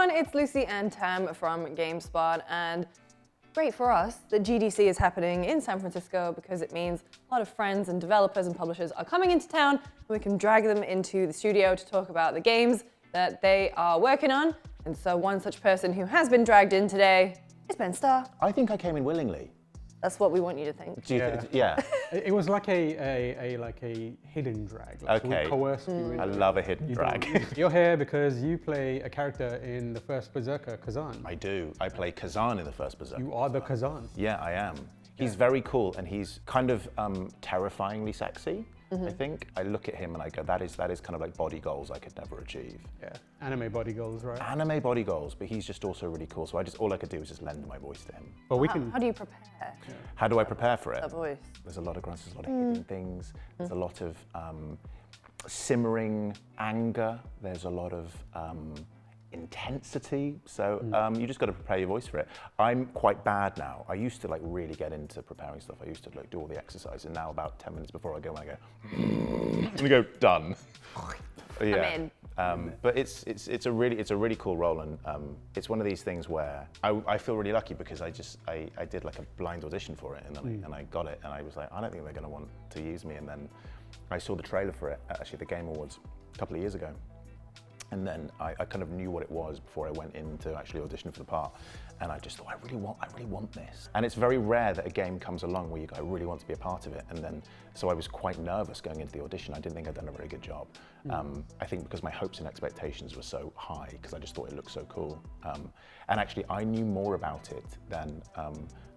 everyone, it's Lucy and Tam from GameSpot, and great for us that GDC is happening in San Francisco because it means a lot of friends and developers and publishers are coming into town and we can drag them into the studio to talk about the games that they are working on. And so one such person who has been dragged in today is Ben Starr. I think I came in willingly. That's what we want you to think. Yeah. It was like a hidden drag. Like Okay. We coerced you into I love a hidden drag. You're here because you play a character in the First Berserker, Kazan. I do. I play Kazan in the First Berserker. You are the Kazan. Yeah, I am. He's very cool and he's kind of terrifyingly sexy. I think I look at him and I go, that is kind of like body goals I could never achieve. Yeah, anime body goals, right? Anime body goals, but he's just also really cool. So all I could do was just lend my voice to him. But we How can. do you prepare How do I prepare for it? that voice? There's a lot of grunts, there's a lot of hidden things. There's a lot of simmering anger. There's a lot of intensity. So you just got to prepare your voice for it. I'm quite bad now. I used to like really get into preparing stuff. I used to like do all the exercise, and now about 10 minutes before I go, I go, and you go, done. Yeah. I'm in. But it's a really cool role, and it's one of these things where I feel really lucky because I did like a blind audition for it, and I got it, and I was like, I don't think they're going to want to use me, and then I saw the trailer for it at actually the Game Awards a couple of years ago. And then I kind of knew what it was before I went in to actually audition for the part. And I just thought, I really want this. And it's very rare that a game comes along where you go, I really want to be a part of it. And then, so I was quite nervous going into the audition. I didn't think I'd done a very good job. I think because my hopes and expectations were so high, because I just thought it looked so cool. And actually, I knew more about it than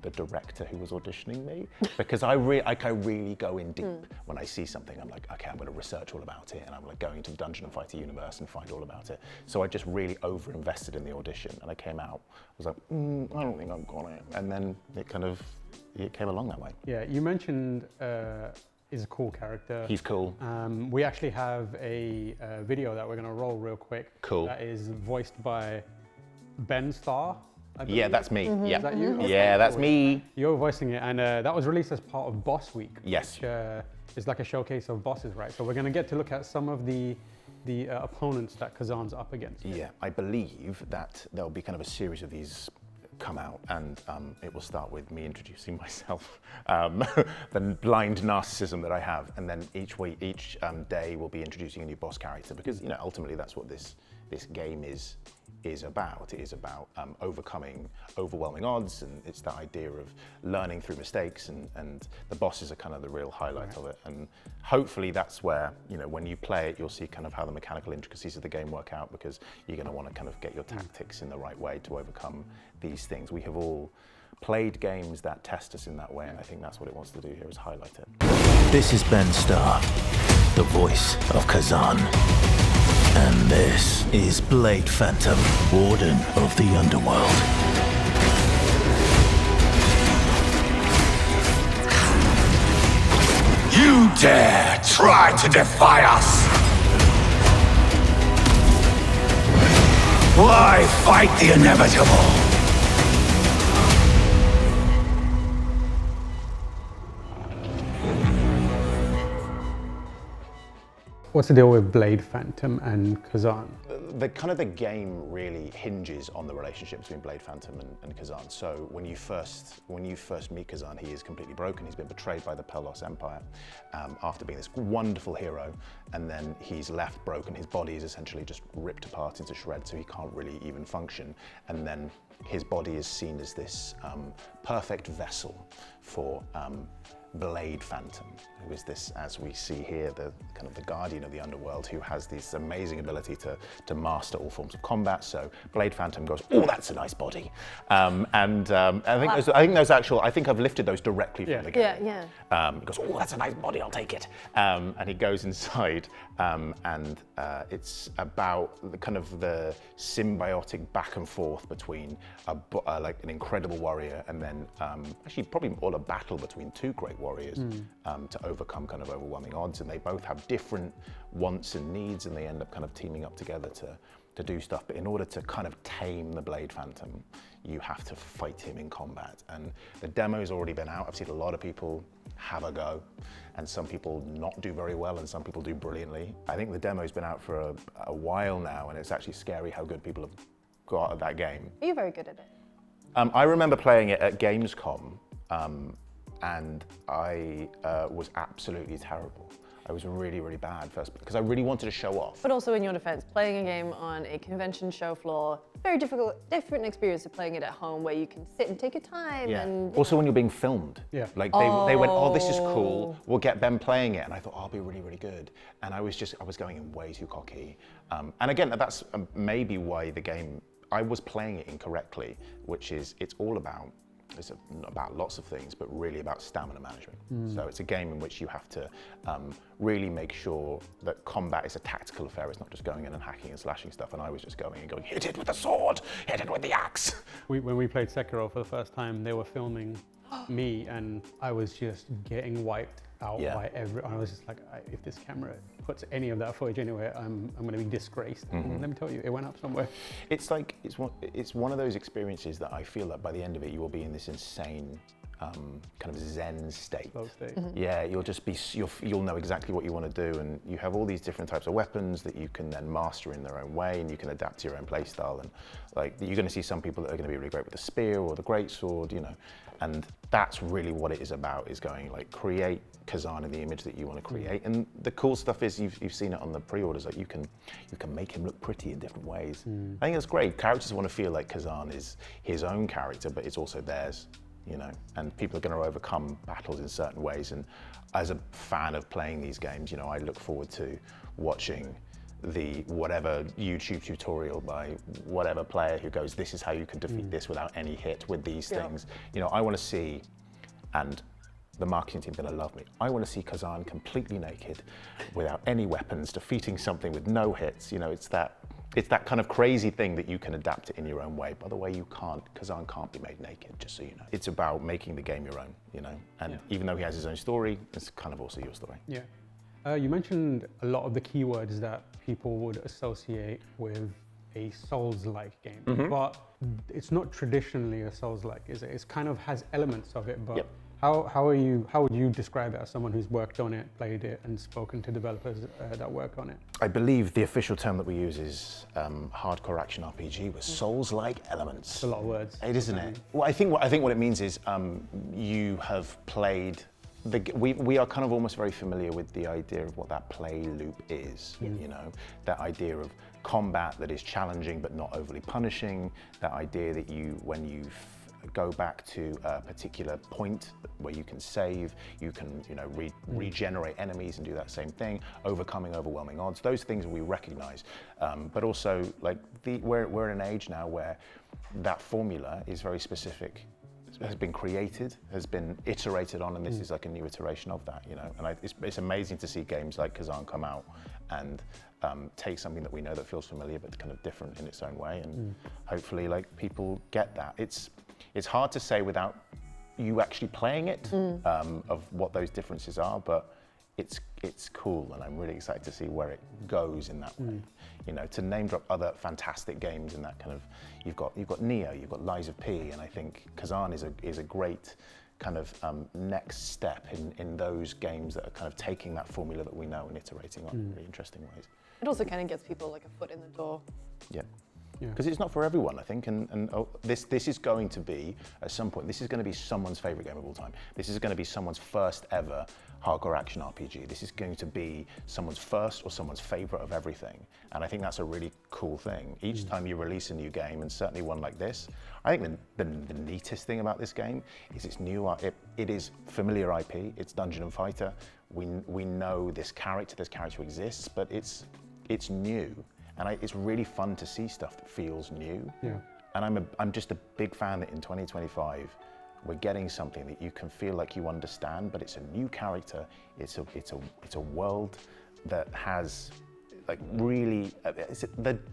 the director who was auditioning me, because I really go in deep when I see something. I'm like, okay, I'm going to research all about it, and I'm like going into the Dungeon and Fighter universe and find all about it. So I just really over-invested in the audition, and I came out, I was like, I don't think I've got it, and then it came along that way. Yeah, you mentioned is a cool character. He's cool. We actually have a video that we're going to roll real quick. Cool. That is voiced by Ben Starr. Yeah, that's me. Yeah. Is that you? Yeah, that's me. You're voicing it, and that was released as part of Boss Week. Yes. Which is like a showcase of bosses, right? So we're going to get to look at some of the opponents that Kazan's up against. Yeah, I believe that there'll be kind of a series of these come out, and it will start with me introducing myself, the blind narcissism that I have, and then each day we'll be introducing a new boss character, because ultimately that's what this game is about. It is about overcoming overwhelming odds, and it's that idea of learning through mistakes, and the bosses are kind of the real highlight of it. And hopefully that's where, when you play it, you'll see kind of how the mechanical intricacies of the game work out, because you're going to want to kind of get your tactics in the right way to overcome these things. We have all played games that test us in that way, and I think that's what it wants to do here, is highlight it. This is Ben Starr, the voice of Kazan. And this is Blade Phantom, Warden of the Underworld. You dare try to defy us? Why fight the inevitable? What's the deal with Blade Phantom and Kazan? The game really hinges on the relationship between Blade Phantom and Kazan. So when you first meet Kazan, he is completely broken. He's been betrayed by the Pelos Empire after being this wonderful hero, and then he's left broken. His body is essentially just ripped apart into shreds, so he can't really even function. And then his body is seen as this perfect vessel for Blade Phantom, who is this, as we see here, the kind of the guardian of the underworld, who has this amazing ability to master all forms of combat. So Blade Phantom goes, oh, that's a nice body, I think I've lifted those directly from the game. He goes, oh, that's a nice body, I'll take it, and he goes inside, and it's about the kind of the symbiotic back and forth between like an incredible warrior, and then actually probably all a battle between two great warriors to overcome kind of overwhelming odds, and they both have different wants and needs, and they end up kind of teaming up together to do stuff. But in order to kind of tame the Blade Phantom, you have to fight him in combat. And the demo's already been out. I've seen a lot of people have a go, and some people not do very well, and some people do brilliantly. I think the demo's been out for a while now, and it's actually scary how good people have got out of that game. Are you very good at it? I remember playing it at Gamescom, and I was absolutely terrible. I was really, really bad first because I really wanted to show off. But also in your defense, playing a game on a convention show floor, very different experience to playing it at home where you can sit and take your time. Yeah. And Also, when you're being filmed, Yeah. like they went, oh, this is cool. We'll get Ben playing it, and I thought, oh, I'll be really, really good. And I was going in way too cocky. And again, that's maybe why the game. I was playing it incorrectly, which is it's about lots of things, but really about stamina management. So it's a game in which you have to really make sure that combat is a tactical affair. It's not just going in and hacking and slashing stuff. And I was just going and going, hit it with the sword, hit it with the axe. When we played Sekiro for the first time, they were filming me, and I was just getting wiped out by I was just like, if this camera puts any of that footage anywhere, I'm going to be disgraced. And let me tell you, it went up somewhere. It's like it's one of those experiences that I feel like by the end of it, you will be in this insane kind of zen state. Slow state. Yeah, you'll just be you'll know exactly what you want to do, and you have all these different types of weapons that you can then master in their own way, and you can adapt to your own play style. And like you're going to see some people that are going to be really great with the spear or the greatsword, you know, and that's really what it is about. Is going like create Kazan in the image that you want to create. And the cool stuff is you've seen it on the pre-orders, like you can make him look pretty in different ways. I think that's great. Characters want to feel like Kazan is his own character, but it's also theirs, you know, and people are going to overcome battles in certain ways. And as a fan of playing these games, you know, I look forward to watching the whatever YouTube tutorial by whatever player who goes, this is how you can defeat this without any hit with these things. You know, I want to see, and the marketing team's gonna love me, I want to see Kazan completely naked without any weapons, defeating something with no hits. You know, it's that kind of crazy thing that you can adapt it in your own way. By the way, Kazan can't be made naked, just so you know. It's about making the game your own, you know, and even though he has his own story, it's kind of also your story. Yeah. You mentioned a lot of the keywords that people would associate with a Souls-like game, but it's not traditionally a Souls-like, is it? It kind of has elements of it, but how would you describe it as someone who's worked on it, played it, and spoken to developers that work on it? I believe the official term that we use is hardcore action RPG with Souls-like elements. It's a lot of words. It isn't it? Well, I think what it means is you have played. We are kind of almost very familiar with the idea of what that play loop is, you know, that idea of combat that is challenging but not overly punishing, that idea that when you go back to a particular point where you can save, you can, you know, regenerate enemies and do that same thing, overcoming overwhelming odds. Those things we recognize, but also like we're in an age now where that formula is very specific, has been created, has been iterated on, and this is like a new iteration of that, you know. And it's amazing to see games like Kazan come out and take something that we know that feels familiar but kind of different in its own way, and hopefully like people get that. It's hard to say without you actually playing it of what those differences are, but it's cool, and I'm really excited to see where it goes in that way. You know, to name drop other fantastic games in that kind of, you've got Neo, you've got Lies of P, and I think Kazan is a great kind of next step in those games that are kind of taking that formula that we know and iterating on in really interesting ways. It also kind of gets people like a foot in the door. Yeah. Because it's not for everyone, I think, and this is going to be, at some point, this is going to be someone's favorite game of all time. This is going to be someone's first ever hardcore action RPG. This is going to be someone's first or someone's favorite of everything, and I think that's a really cool thing. Each time you release a new game, and certainly one like this, I think the neatest thing about this game is it's new. It is familiar IP. It's Dungeon and Fighter. We know this character exists, but it's new. And it's really fun to see stuff that feels new. Yeah. And I'm just a big fan that in 2025, we're getting something that you can feel like you understand, but it's a new character. It's a world that has like really,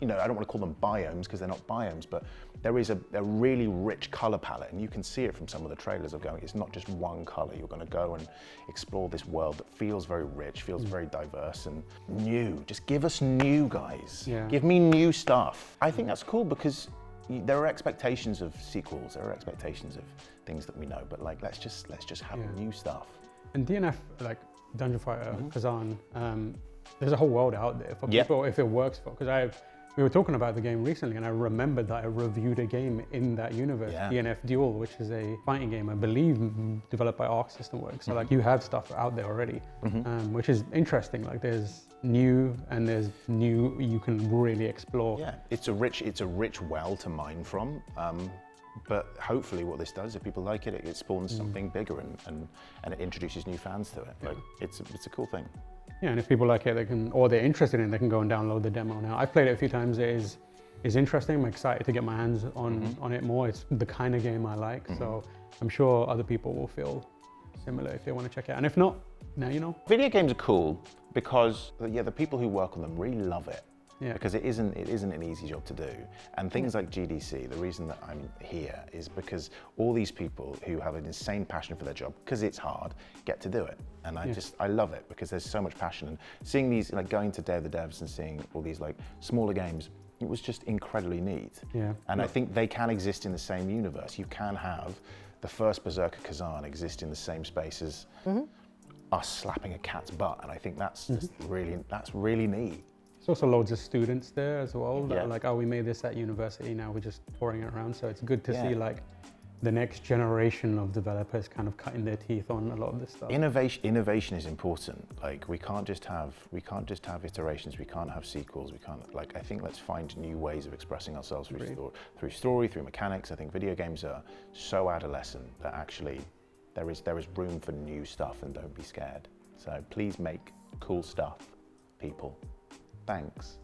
you know, I don't want to call them biomes because they're not biomes, but there is a really rich color palette, and you can see it from some of the trailers of going, it's not just one color. You're going to go and explore this world that feels very rich, feels very diverse and new. Just give us new, guys. Yeah. Give me new stuff. I think that's cool because there are expectations of sequels, there are expectations of things that we know, but like let's just have new stuff. And DNF, like Dungeon Fighter, Kazan, there's a whole world out there for people if it works for. Because We were talking about the game recently, and I remembered that I reviewed a game in that universe, Yeah. DNF Duel, which is a fighting game, I believe, developed by Arc System Works. So like you have stuff out there already, which is interesting. Like there's new and there's new you can really explore. Yeah, it's a rich well to mine from. But hopefully what this does, if people like it, it spawns something bigger and it introduces new fans to it. Like it's a cool thing. Yeah, and if people like it, they can, or they're interested in it, they can go and download the demo now. I've played it a few times. It is interesting. I'm excited to get my hands on it more. It's the kind of game I like, so I'm sure other people will feel similar if they want to check it out. And if not, now you know. Video games are cool because the people who work on them really love it. Yeah. Because it isn't an easy job to do. And things like GDC, the reason that I'm here is because all these people who have an insane passion for their job, because it's hard, get to do it. And I love it because there's so much passion. And seeing these, like going to Day of the Devs and seeing all these like smaller games, it was just incredibly neat. Yeah. And I think they can exist in the same universe. You can have the first Berserker Kazan exist in the same space as us slapping a cat's butt. And I think that's just really neat. There's also loads of students there as well that Yeah. are like, oh, we made this at university, now we're just touring it around. So it's good to see Yeah. like the next generation of developers kind of cutting their teeth on a lot of this stuff. Innovation is important. Like we can't just have iterations. We can't have sequels. We can't like. I think let's find new ways of expressing ourselves through story, through mechanics. I think video games are so adolescent that actually there is room for new stuff, and don't be scared. So please make cool stuff, people. Thanks.